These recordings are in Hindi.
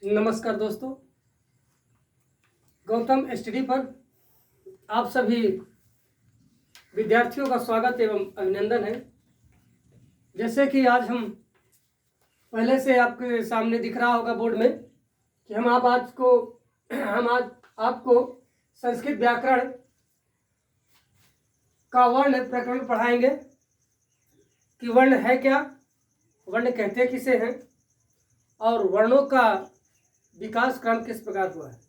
नमस्कार दोस्तों, गौतम स्टडी पर आप सभी विद्यार्थियों का स्वागत एवं अभिनंदन है। जैसे कि आज हम पहले से आपके सामने दिख रहा होगा बोर्ड में कि हम आज आपको संस्कृत व्याकरण का वर्ण प्रकरण पढ़ाएंगे कि वर्ण है क्या, वर्ण कहते किसे हैं और वर्णों का विकास क्रम किस प्रकार हुआ है।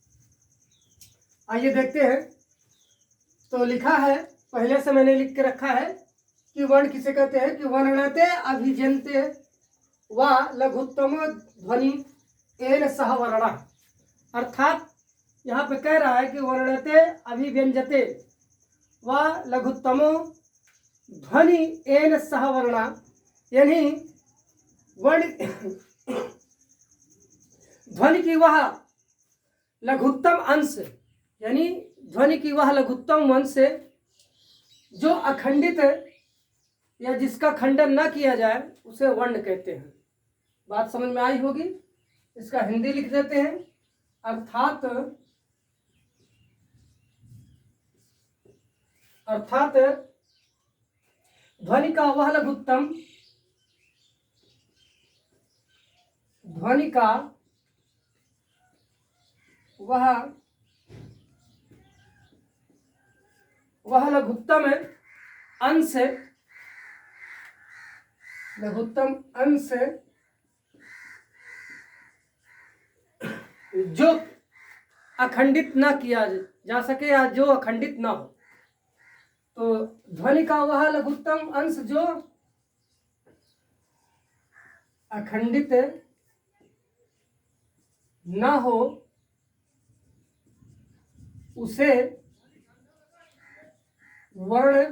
आइए देखते हैं। तो लिखा है, पहले से मैंने लिख के रखा है कि वर्ण किसे कहते हैं कि वर्णते अभिजनते व लघुत्तम ध्वनि एन सह वर्णा। अर्थात यहाँ पे कह रहा है कि वर्णते अभिव्यंजते व लघुत्तमो ध्वनि एन सह वर्णा, यानी वर्ण ध्वनि की वह लघुत्तम अंश, यानी ध्वनि की वह लघुत्तम अंश जो अखंडित या जिसका खंडन न किया जाए उसे वर्ण कहते हैं। बात समझ में आई होगी। इसका हिंदी लिख देते हैं। अर्थात ध्वनि का वह लघुत्तम, ध्वनि का वह लघुत्तम अंश जो अखंडित ना किया जा सके या जो अखंडित ना हो। तो ध्वनि का वह लघुत्तम अंश जो अखंडित ना हो उसे वर्ण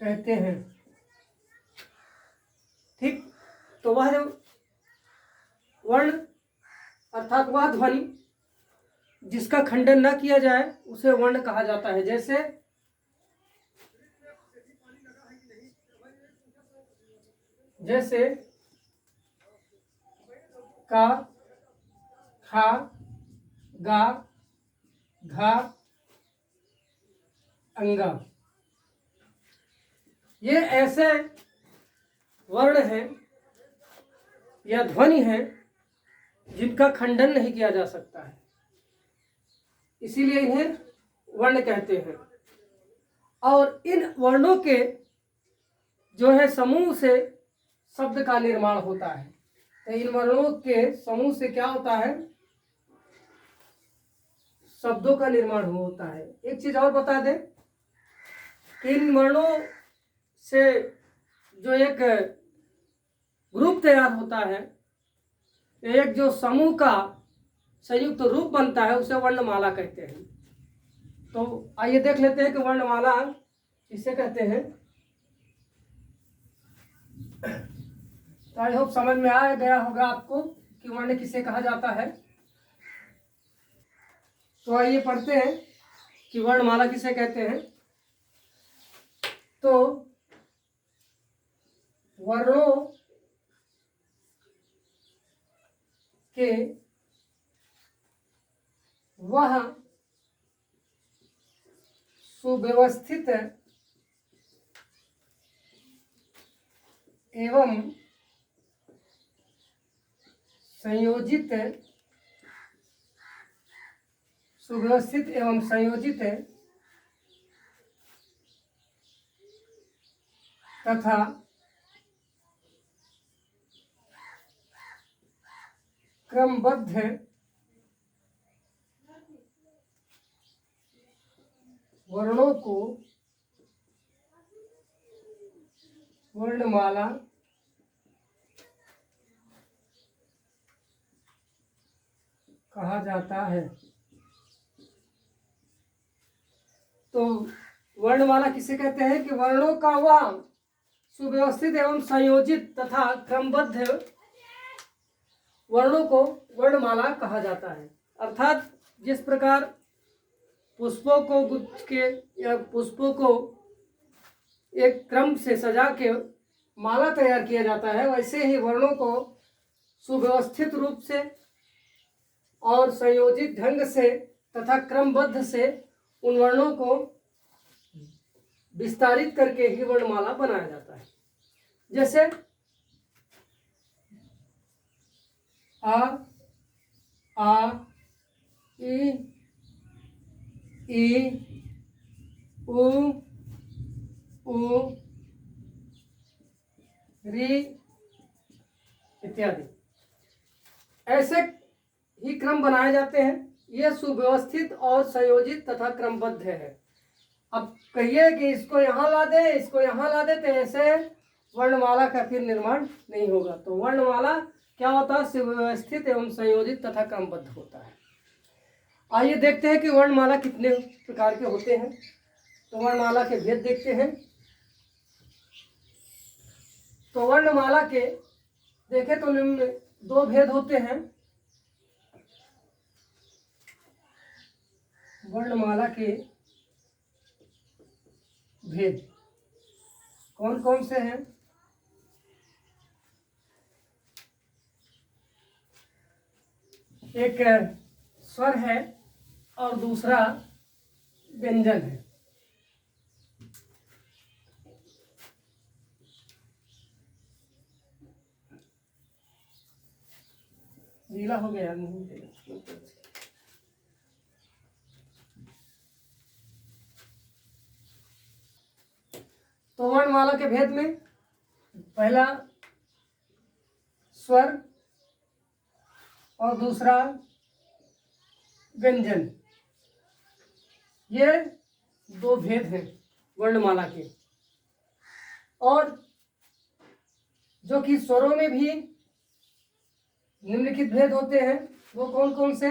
कहते हैं। ठीक, तो वह जो वर्ण अर्थात वह ध्वनि जिसका खंडन न किया जाए उसे वर्ण कहा जाता है। जैसे का, खा, गा, घा, अंगा, ये ऐसे वर्ण हैं या ध्वनि हैं जिनका खंडन नहीं किया जा सकता है, इसीलिए इन्हें वर्ण कहते हैं। और इन वर्णों के जो है समूह से शब्द का निर्माण होता है। तो इन वर्णों के समूह से क्या होता है, शब्दों का निर्माण होता है। एक चीज और बता दें कि इन वर्णों से जो एक ग्रुप तैयार होता है, एक जो समूह का संयुक्त रूप बनता है उसे वर्णमाला कहते हैं। तो आइए देख लेते हैं कि वर्णमाला किसे कहते हैं। तो आई होप समझ में आ गया होगा आपको कि वर्ण किसे कहा जाता है। तो आइए पढ़ते हैं कि वर्णमाला किसे कहते हैं। तो वर्णों के वह सुव्यवस्थित एवं संयोजित तथा क्रमबद्ध वर्णों को वर्णमाला कहा जाता है। तो वर्णमाला किसे कहते हैं कि वर्णों का वह सुव्यवस्थित एवं संयोजित तथा क्रमबद्ध वर्णों को वर्णमाला कहा जाता है। अर्थात जिस प्रकार पुष्पों को गुच्छ के या पुष्पों को एक क्रम से सजा के माला तैयार किया जाता है, वैसे ही वर्णों को सुव्यवस्थित रूप से और संयोजित ढंग से तथा क्रमबद्ध से उन वर्णों को विस्तारित करके ही वर्णमाला बनाया जाता है। जैसे आ इ उ री इत्यादि ऐसे ही क्रम बनाए जाते हैं। यह सुव्यवस्थित और संयोजित तथा क्रमबद्ध है। अब कहिए कि इसको यहाँ ला दे, इसको यहाँ ला दे, तो ऐसे वर्णमाला का फिर निर्माण नहीं होगा। तो वर्णमाला क्या होता है? सुव्यवस्थित एवं संयोजित तथा क्रमबद्ध होता है। आइए देखते हैं कि वर्णमाला कितने प्रकार के होते हैं। तो वर्णमाला के भेद देखते हैं। तो वर्णमाला के देखें तो निम्न दो भेद होते हैं। वर्णमाला के भेद कौन कौन से हैं? एक स्वर है और दूसरा व्यंजन है। गीला हो गया नहीं। तो वर्णमाला के भेद में पहला स्वर और दूसरा व्यंजन, ये दो भेद हैं वर्णमाला के। और जो कि स्वरों में भी निम्नलिखित भेद होते हैं, वो कौन कौन से?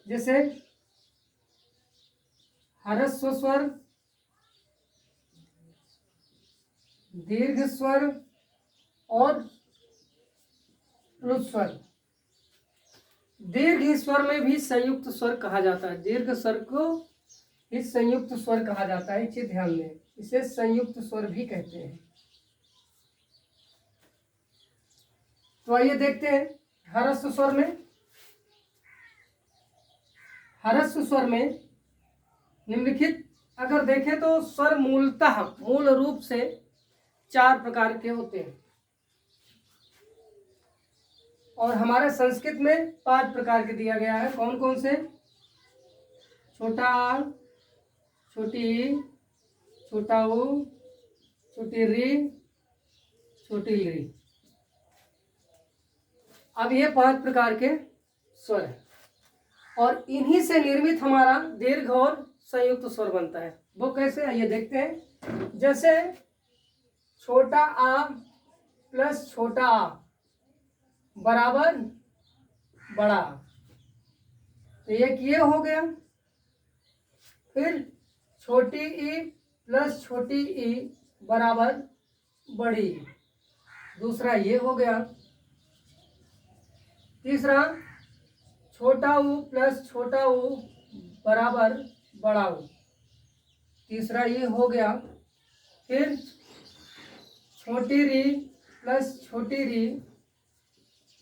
जैसे ह्रस्व स्वर, दीर्घ स्वर और प्लुत स्वर। दीर्घ स्वर में भी संयुक्त स्वर कहा जाता है। दीर्घ स्वर को ही संयुक्त स्वर कहा जाता है, इसे ध्यान दें। इसे संयुक्त स्वर भी कहते हैं। तो आइए देखते हैं ह्रस्व स्वर में। ह्रस्व स्वर में निम्नलिखित अगर देखें तो स्वर मूलतः मूल रूप से 4 प्रकार के होते हैं और हमारे संस्कृत में 5 प्रकार के दिया गया है। कौन कौन से? छोटा आ, छोटी ई, छोटा ऊ, छोटी री, छोटी ली। अब ये 5 प्रकार के स्वर हैं और इन्हीं से निर्मित हमारा दीर्घ और संयुक्त स्वर बनता है। वो कैसे? ये देखते हैं। जैसे छोटा आ प्लस छोटा आ बराबर बड़ा, तो एक ये हो गया। फिर छोटी ई प्लस छोटी ई बराबर बड़ी, दूसरा ये हो गया। तीसरा छोटा ऊ प्लस छोटा ऊ बराबर बड़ा ऊ, तीसरा ये हो गया। फिर छोटी री प्लस छोटी री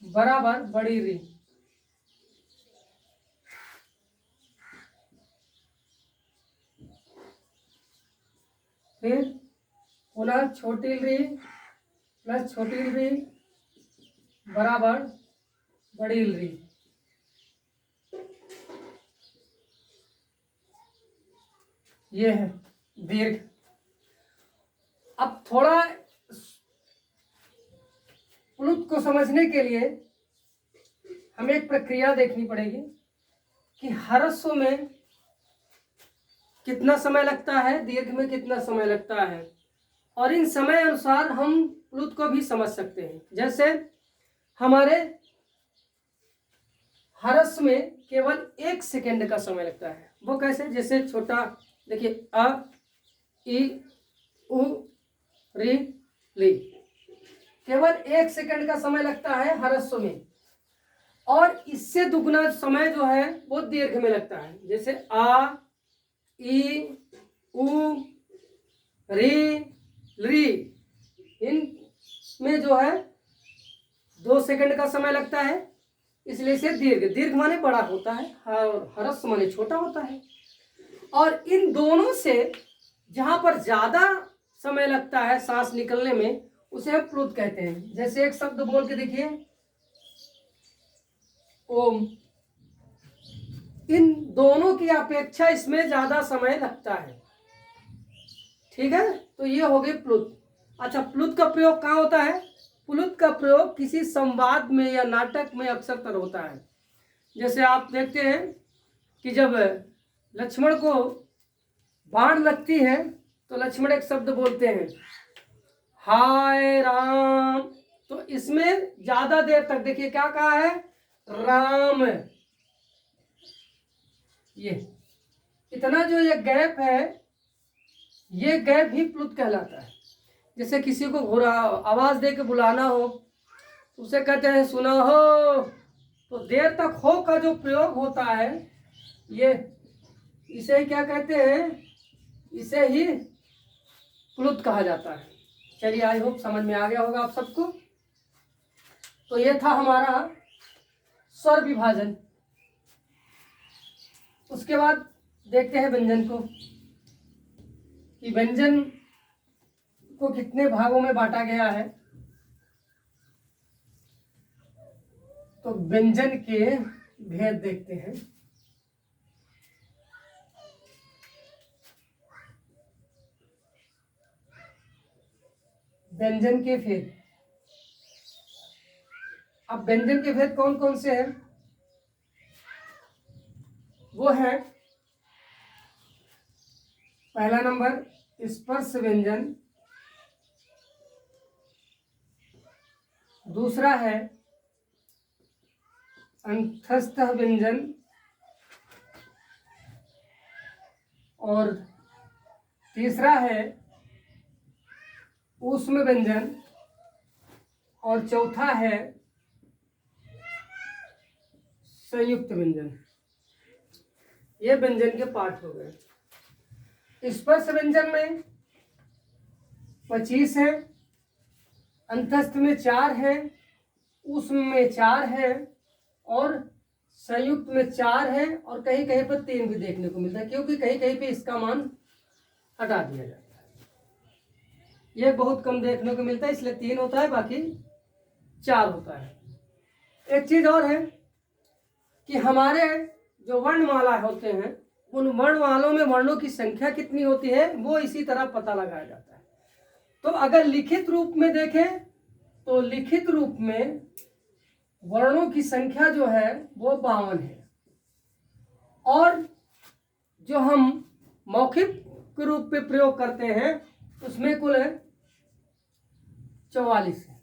बराबर बड़ी री। फिर पुनः छोटी री प्लस छोटी री बराबर बड़ी री। ये है दीर्घ। अब थोड़ा प्लुत को समझने के लिए हमें एक प्रक्रिया देखनी पड़ेगी कि ह्रस्व में कितना समय लगता है, दीर्घ में कितना समय लगता है, और इन समय अनुसार हम प्लुत को भी समझ सकते हैं। जैसे हमारे ह्रस्व में केवल 1 सेकेंड का समय लगता है। वो कैसे? जैसे छोटा देखिए अ ई उ री ली, केवल 1 सेकेंड का समय लगता है ह्रस्व में, और इससे दुगना समय जो है वो दीर्घ में लगता है। जैसे आ ई उ री ली, इन में जो है 2 सेकंड का समय लगता है, इसलिए इसे दीर्घ, दीर्घ माने बड़ा होता है और ह्रस्व माने छोटा होता है। और इन दोनों से जहां पर ज्यादा समय लगता है सांस निकलने में, उसे हम प्लुत कहते हैं। जैसे एक शब्द बोल के देखिए, ओम। इन दोनों की अपेक्षा इसमें ज्यादा समय लगता है, ठीक है। तो ये हो गई प्लुत। अच्छा, प्लुत का प्रयोग कहाँ होता है? प्लुत का प्रयोग किसी संवाद में या नाटक में अक्सर होता है। जैसे आप देखते हैं कि जब लक्ष्मण को बाण लगती है तो लक्ष्मण एक शब्द बोलते हैं, हाय राम। तो इसमें ज्यादा देर तक, देखिए क्या कहा है, राम। ये इतना जो ये गैप है, ये गैप भी प्लुत कहलाता है। जैसे किसी को घुरा आवाज दे के बुलाना हो, उसे कहते हैं सुनो हो। तो देर तक हो का जो प्रयोग होता है, ये इसे ही क्या कहते हैं, इसे ही प्लुत कहा जाता है। चलिए, आई होप समझ में आ गया होगा आप सबको। तो ये था हमारा स्वर विभाजन। उसके बाद देखते हैं व्यंजन को, कि व्यंजन को कितने भागों में बांटा गया है। तो व्यंजन के भेद देखते हैं। व्यंजन के भेद, अब व्यंजन के भेद कौन कौन से हैं? वो है, पहला नंबर स्पर्श व्यंजन, दूसरा है अंतस्थ व्यंजन, और तीसरा है ऊष्म व्यंजन, और चौथा है संयुक्त व्यंजन। ये व्यंजन के पाठ हो गए। स्पर्श व्यंजन में 25 है, अंतस्थ में 4 है, ऊष्म में 4 है, और संयुक्त में 4 है, और कहीं कहीं पर 3 भी देखने को मिलता है, क्योंकि कहीं कहीं पे इसका मान हटा दिया जाता है। ये बहुत कम देखने को मिलता है, इसलिए 3 होता है, बाकी 4 होता है। एक चीज और है कि हमारे जो वर्णमाला होते हैं, उन वर्णमालों में वर्णों की संख्या कितनी होती है, वो इसी तरह पता लगाया जाता है। तो अगर लिखित रूप में देखें, तो लिखित रूप में वर्णों की संख्या जो है वो 52 है, और जो हम मौखिक रूप पे प्रयोग करते हैं उसमें कुल 44 है।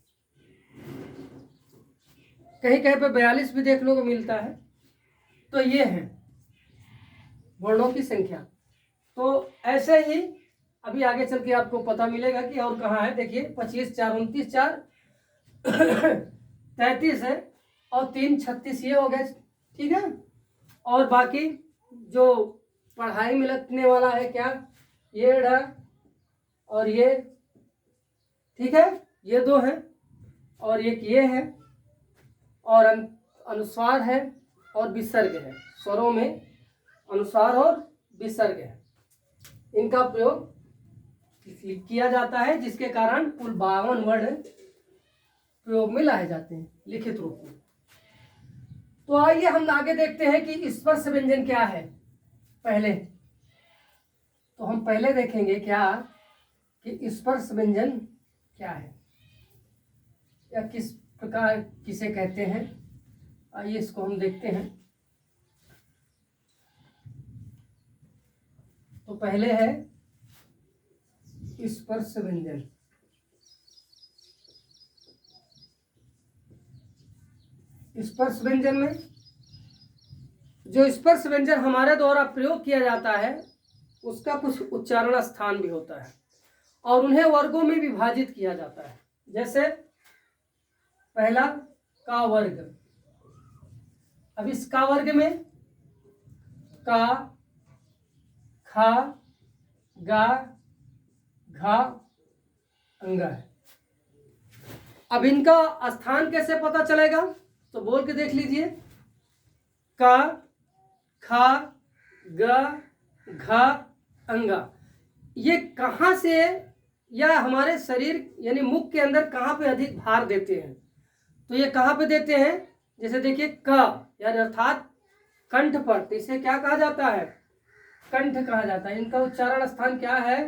कहीं कहीं पे 42 भी देखने को मिलता है। तो ये है वर्णों की संख्या। तो ऐसे ही अभी आगे चल के आपको पता मिलेगा कि और कहाँ है। देखिए, 25 4 29 4 33 है, और 3 36 ये हो गए, ठीक है। और बाकी जो पढ़ाई में लगने वाला है, क्या ये ड और ये, ठीक है, ये 2 है, और एक ये है, और अनुस्वार है और विसर्ग है। स्वरों में अनुस्वार और विसर्ग है, इनका प्रयोग किया जाता है, जिसके कारण कुल 52 वर्ण प्रयोग में लाए जाते हैं लिखित रूप में। तो आइए हम आगे देखते हैं कि स्पर्श व्यंजन क्या है। पहले तो हम पहले देखेंगे क्या कि स्पर्श व्यंजन क्या है, या किस प्रकार किसे कहते हैं। आइए इसको हम देखते हैं। तो पहले है स्पर्श व्यंजन। स्पर्श व्यंजन में जो स्पर्श व्यंजन हमारे द्वारा प्रयोग किया जाता है, उसका कुछ उच्चारण स्थान भी होता है, और उन्हें वर्गों में विभाजित किया जाता है। जैसे पहला का वर्ग। अब इस का वर्ग में का, खा, गा, घा, अंगा है। अब इनका स्थान कैसे पता चलेगा, तो बोल के देख लीजिए। का, खा, ग, घा, अंगा, ये कहाँ से या हमारे शरीर यानी मुख के अंदर कहाँ पे अधिक भार देते हैं, तो ये कहाँ पे देते हैं, जैसे देखिए क यानी अर्थात कंठ पर, तो इसे क्या कहा जाता है, कंठ कहा जाता है। इनका उच्चारण स्थान क्या है,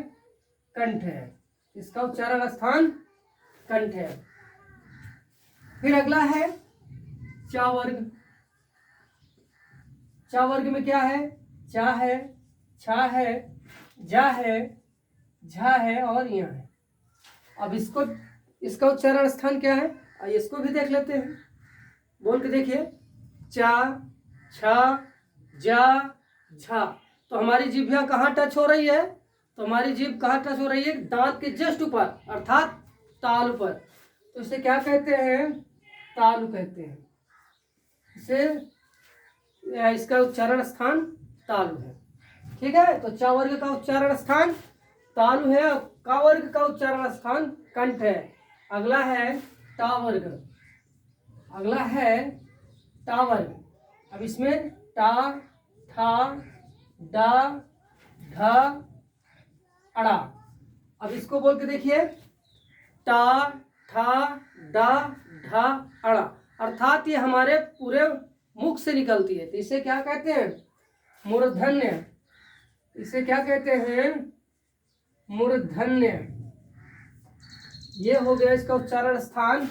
कंठ है, इसका उच्चारण स्थान कंठ है। फिर अगला है चा वर्ग। चा वर्ग में क्या है, चा है, छा है, जा है, झा है और यहाँ है। अब इसका उच्चारण स्थान क्या है, आइए इसको भी देख लेते हैं। बोल के देखिए, चा, छा, जा, झा। तो हमारी जीभ यहाँ कहाँ टच हो रही है, तो हमारी जीभ कहाँ टच हो रही है, दांत के जस्ट ऊपर अर्थात तालु पर। तो इसे क्या कहते हैं, तालु कहते हैं। इसे इसका उच्चारण स्थान तालु है। ठीक है, तो चा वर्ग का उच्चारण स्थान तालु है, का वर्ग का उच्चारण स्थान कंठ है। अगला है टा वर्ग। अगला है टा वर्ग। अब इसमें टा, ठा, डा, ढा, अड़ा। अब इसको बोल के देखिए, टा, ठा, डा, ढा, अड़ा, अर्थात ये हमारे पूरे मुख से निकलती है। तो इसे क्या कहते हैं, मूर्धन्य। इसे क्या कहते हैं, मूर्धन्य। ये हो गया इसका उच्चारण स्थान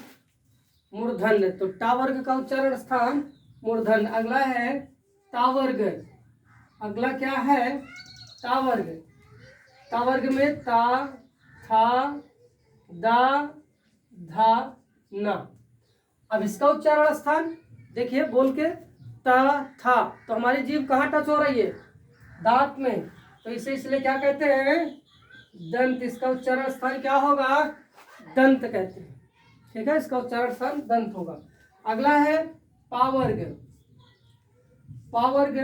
मूर्धन्य। तो टा वर्ग का उच्चारण स्थान मूर्धन्य। अगला है ता वर्ग। अगला क्या है, ता वर्ग। ता वर्ग में ता, था, दा, धा, ना। अब इसका उच्चारण स्थान देखिए, बोल के ता, था। तो हमारी जीभ कहाँ टच हो रही है, दांत में, तो इसे इसलिए क्या कहते हैं, दंत। इसका उच्चारण स्थान क्या होगा, दंत कहते हैं। ठीक है, इसका उच्चारण स्थान दंत होगा। अगला है पावर्ग। पावर्ग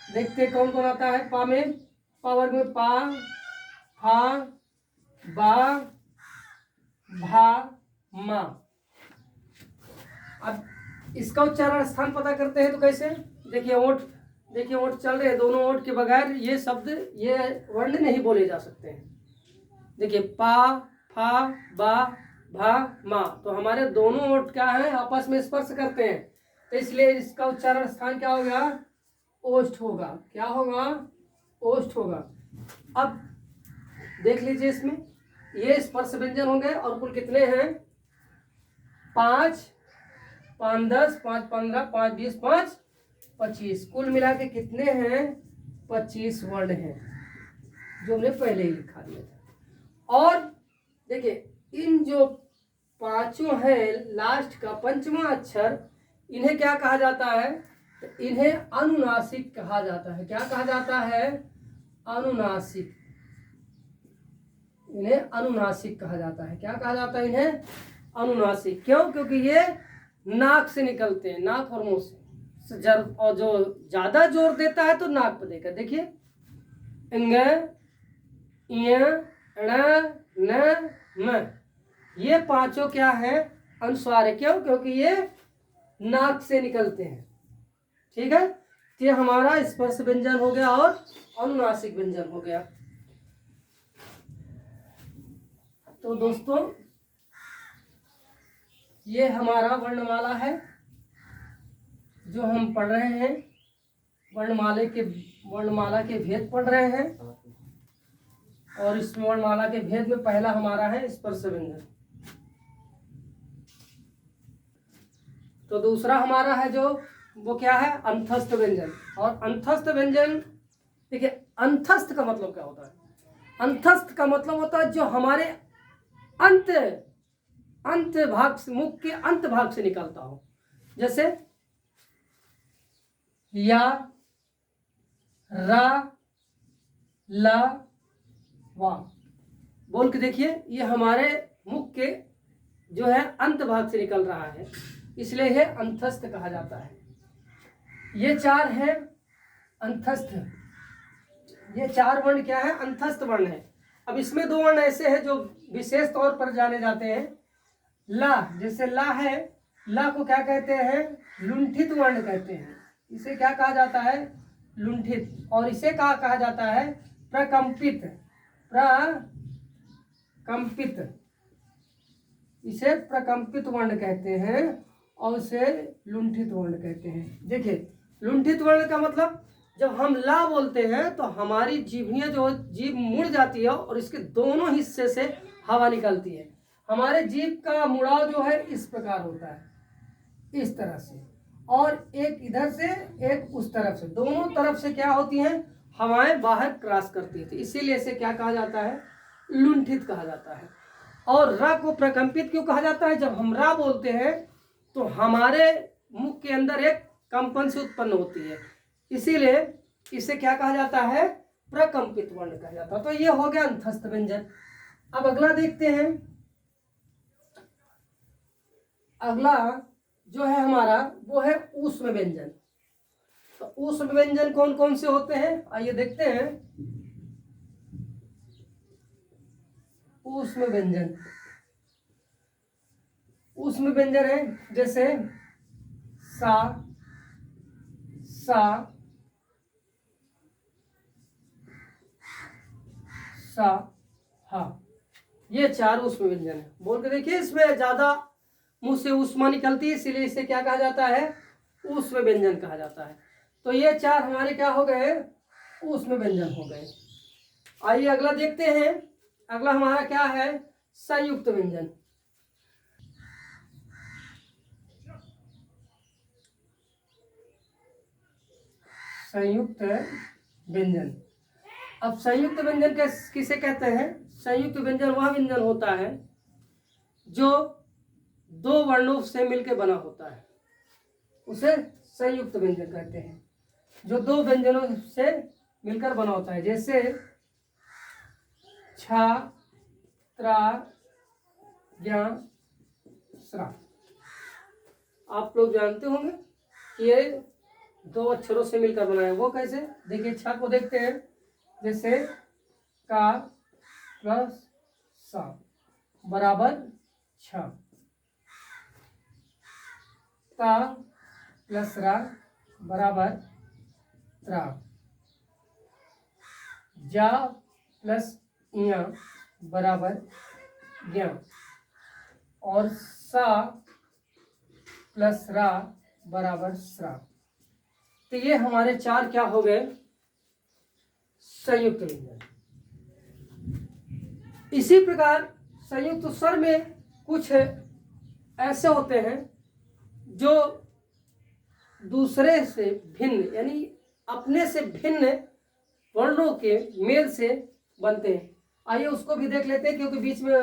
देखते कौन कौन आता है पा में। पावर्ग में पा, फा, बा, भा, मा। अब इसका उच्चारण स्थान पता करते हैं तो कैसे, देखिए ओठ, देखिए ओठ चल रहे हैं, दोनों ओठ के बगैर ये शब्द, ये वर्ण नहीं बोले जा सकते हैं। देखिए पा, फा, बा, भा, मा, तो हमारे दोनों ओठ क्या है, आपस में स्पर्श करते हैं, तो इसलिए इसका उच्चारण स्थान क्या होगा, ओष्ठ होगा। क्या होगा, ओष्ठ होगा। अब देख लीजिए, इसमें ये स्पर्श व्यंजन होंगे और कुल कितने हैं, 5, 5, 10, 5, 15, 5, 20, 5, 25, कुल मिला के कितने हैं, 25 वर्ण हैं, जो हमने पहले ही लिखा दिया था। और देखिए, इन जो पांचों हैं, लास्ट का पंचवां अक्षर, इन्हें क्या कहा जाता है, तो इन्हें अनुनासिक कहा जाता है। क्या कहा जाता है, अनुनासिक। इन्हें अनुनासिक कहा जाता है। क्या कहा जाता है, इन्हें अनुनासिक। क्यों, क्योंकि ये नाक से निकलते हैं, नाक और मुंह से। और जो ज्यादा जोर देता है तो नाक पर देकर, देखिए इंग, इय, ण, न, म, ये पांचों क्या है, अनुस्वार है। क्यों, क्योंकि ये नाक से निकलते हैं। ठीक है, ये हमारा स्पर्श व्यंजन हो गया और अनुनासिक व्यंजन हो गया। तो दोस्तों, ये हमारा वर्णमाला है जो हम पढ़ रहे हैं, वर्णमाला के भेद पढ़ रहे हैं। और इस वर्णमाला के भेद में पहला हमारा है स्पर्श व्यंजन। तो दूसरा हमारा है जो, वो क्या है, अंतस्थ व्यंजन। और अंतस्थ व्यंजन, देखिए अंतस्थ का मतलब क्या होता है, अंतस्थ का मतलब होता है जो हमारे अंत भाग से, मुख के अंत भाग से निकलता हो। जैसे या, रा, ला, वा। बोल के देखिए, ये हमारे मुख के जो है अंत भाग से निकल रहा है, इसलिए यह अंतस्थ कहा जाता है। ये चार है अंतस्थ, ये चार वर्ण क्या है, अंतस्थ वर्ण है। अब इसमें दो वर्ण ऐसे हैं जो विशेष तौर पर जाने जाते हैं। ला, जैसे ला है, ला को क्या कहते हैं? लुंठित वर्ण कहते हैं। इसे क्या कहा जाता है? लुंठित। और इसे क्या कहा जाता है? प्रकंपित। प्रकंपित, इसे प्रकंपित वर्ण कहते हैं और इसे लुंठित वर्ण कहते हैं। देखिए, लुंठित वर्ण का मतलब, जब हम ला बोलते हैं तो हमारी जीभनियाँ जो जीभ मुड़ जाती है और इसके दोनों हिस्से से हवा निकलती है। हमारे जीभ का मुड़ाव जो है इस प्रकार होता है, इस तरह से, और एक इधर से एक उस तरफ से, दोनों तरफ से क्या होती हैं? हवाएं बाहर क्रॉस करती थी, इसीलिए इसे क्या कहा जाता है? लुंठित कहा जाता है। और रा को प्रकंपित क्यों कहा जाता है? जब हम रा बोलते हैं तो हमारे मुख के अंदर एक कंपन से उत्पन्न होती है, इसीलिए इसे क्या कहा जाता है? प्रकंपित वर्ण कहा जाता है। तो ये हो गया अंतस्थ व्यंजन। अब अगला देखते हैं। अगला जो है हमारा वो है ऊष्म व्यंजन। तो ऊष्म व्यंजन कौन कौन से होते हैं, आइए देखते हैं। ऊष्म व्यंजन, ऊष्म व्यंजन है जैसे सा, सा, सा, हा, ये चार ऊष्म व्यंजन है। बोल के देखिए, इसमें ज्यादा मुंह से ऊष्मा निकलती है, इसीलिए इसे क्या कहा जाता है? ऊष्म व्यंजन कहा जाता है। तो ये चार हमारे क्या हो गए? ऊष्म व्यंजन हो गए। आइए अगला देखते हैं। अगला हमारा क्या है? संयुक्त व्यंजन। संयुक्त व्यंजन। अब संयुक्त व्यंजन किसे कहते हैं? संयुक्त व्यंजन वह व्यंजन होता है जो दो वर्णों से मिलकर बना होता है, उसे संयुक्त व्यंजन कहते हैं। जो दो व्यंजनों से मिलकर बना होता है, जैसे छा, त्रा, ज्ञा, स्रा। आप लोग जानते होंगे कि ये दो अक्षरों से मिलकर बना है। वो कैसे? देखिए, छा को देखते हैं, जैसे का प्लस सा बराबर छ, ता प्लस रा बराबर त्रा, जा प्लस इया बराबर ज्ञा, और सा प्लस रा बराबर स्रा। तो ये हमारे चार क्या हो गए? संयुक्त व्यंजन। इसी प्रकार संयुक्त स्वर में कुछ ऐसे होते हैं जो दूसरे से भिन्न, यानी अपने से भिन्न वर्णों के मेल से बनते हैं। आइए उसको भी देख लेते हैं, क्योंकि बीच में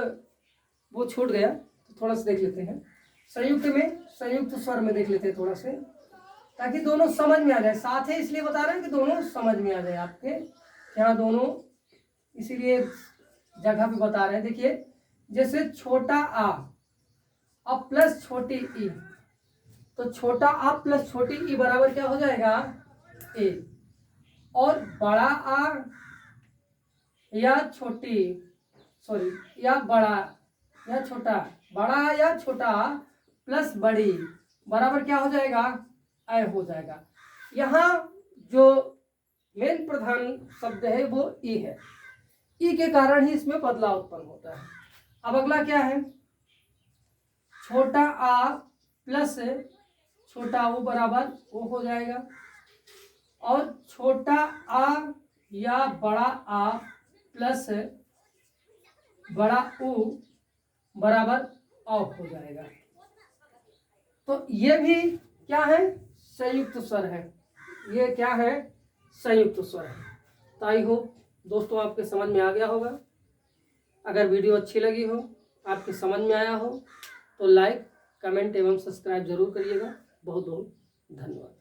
वो छूट गया, तो थोड़ा सा देख लेते हैं। संयुक्त में, संयुक्त स्वर में देख लेते हैं थोड़ा से, ताकि दोनों समझ में आ जाए। साथ ही इसलिए बता रहे हैं कि दोनों समझ में आ जाए आपके, यहाँ दोनों इसीलिए जगह पे बता रहे हैं। देखिए, जैसे छोटा आ अब प्लस छोटी ई, तो छोटा आ प्लस छोटी ई बराबर क्या हो जाएगा? ए। और बड़ा आ या छोटी, सॉरी, या बड़ा या छोटा, बड़ा या छोटा प्लस बड़ी बराबर क्या हो जाएगा? ऐ हो जाएगा। यहाँ जो मेन प्रधान शब्द है वो ई है, ई के कारण ही इसमें बदलाव उत्पन्न होता है। अब अगला क्या है? छोटा आ प्लस छोटा ओ बराबर ओ हो जाएगा, और छोटा आ या बड़ा आ प्लस बड़ा ऊ बराबर औ हो जाएगा। तो ये भी क्या है? संयुक्त स्वर है। ये क्या है? संयुक्त स्वर है। तो आई होप दोस्तों आपके समझ में आ गया होगा। अगर वीडियो अच्छी लगी हो, आपके समझ में आया हो, तो लाइक, कमेंट एवं सब्सक्राइब जरूर करिएगा। बहुत बहुत धन्यवाद।